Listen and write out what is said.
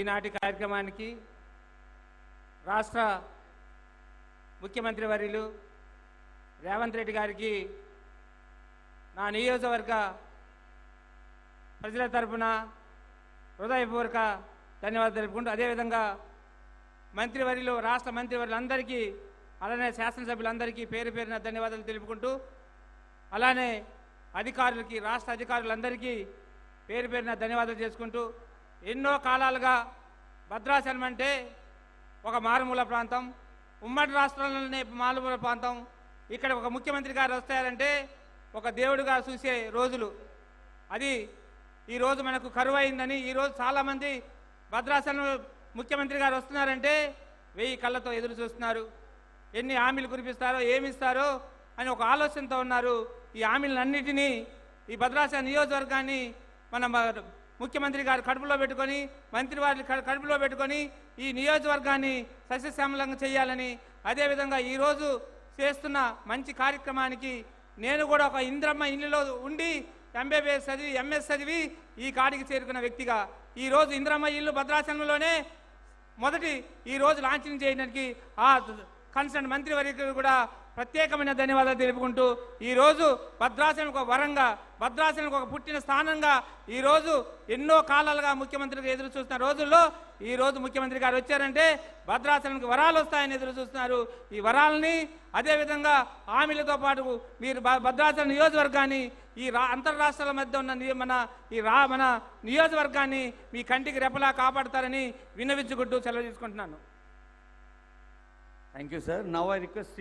ఈనాటి కార్యక్రమానికి రాష్ట్ర ముఖ్యమంత్రి వర్యులు రేవంత్ రెడ్డి గారికి నా నియోజకవర్గ ప్రజల తరపున హృదయపూర్వక ధన్యవాదాలు తెలుపుకుంటూ, అదేవిధంగా మంత్రివర్యులు రాష్ట్ర మంత్రివర్యులందరికీ అలానే శాసనసభ్యులందరికీ పేరు పేరున ధన్యవాదాలు తెలుపుకుంటూ, అలానే అధికారులకి రాష్ట్ర అధికారులందరికీ పేరు పేరున ధన్యవాదాలు చేసుకుంటూ, ఎన్నో కాలాలుగా భద్రాచలం అంటే ఒక మారుమూల ప్రాంతం, ఉమ్మడి రాష్ట్రంలోనే మారుమూల ప్రాంతం. ఇక్కడ ఒక ముఖ్యమంత్రి గారు వస్తారంటే ఒక దేవుడిగా చూసే రోజులు. అది ఈరోజు మనకు కరువు అయిందని ఈరోజు చాలామంది భద్రాచలం ముఖ్యమంత్రి గారు వస్తున్నారంటే 1000 కళ్ళతో ఎదురు చూస్తున్నారు. ఎన్ని హామీలు కురిపిస్తారో ఏమిస్తారో అని ఒక ఆలోచనతో ఉన్నారు. ఈ హామీలన్నిటినీ ఈ భద్రాచలం నియోజకవర్గాన్ని మన ముఖ్యమంత్రి గారు కడుపులో పెట్టుకొని, మంత్రి వారి కడుపులో పెట్టుకొని ఈ నియోజకవర్గాన్ని సస్యశ్యామలంగా చేయాలని, అదేవిధంగా ఈరోజు చేస్తున్న మంచి కార్యక్రమానికి నేను కూడా ఒక ఇంద్రమ్మ ఇల్లులో ఉండి MBBS చదివి MS చదివి ఈ కాడికి చేరుకున్న వ్యక్తిగా ఈరోజు ఇంద్రమ్మ ఇల్లు భద్రాచలంలోనే మొదటి ఈరోజు లాంఛనం చేయడానికి ఆ కన్సర్న్ మంత్రివర్యులకు కూడా ప్రత్యేకమైన ధన్యవాదాలు తెలుపుకుంటూ, ఈరోజు భద్రాచలం ఒక వరంగా, భద్రాచలం ఒక పుట్టిన స్థానంగా ఈరోజు ఎన్నో కాలాలుగా ముఖ్యమంత్రికి ఎదురు చూస్తున్న రోజుల్లో ఈరోజు ముఖ్యమంత్రి గారు వచ్చారంటే భద్రాచలంకి వరాలు వస్తాయని ఎదురు చూస్తున్నారు. ఈ వరాలని అదేవిధంగా హామీలతో పాటు మీరు భద్రాచలం నియోజకవర్గాన్ని ఈ అంతర్రాష్ట్రాల మధ్య ఉన్న మన నియోజకవర్గాన్ని మీ కంటికి రెప్పలా కాపాడతారని విన్నవించుకుంటూ సెలవు తీసుకుంటున్నాను. Thank you, sir. Now I request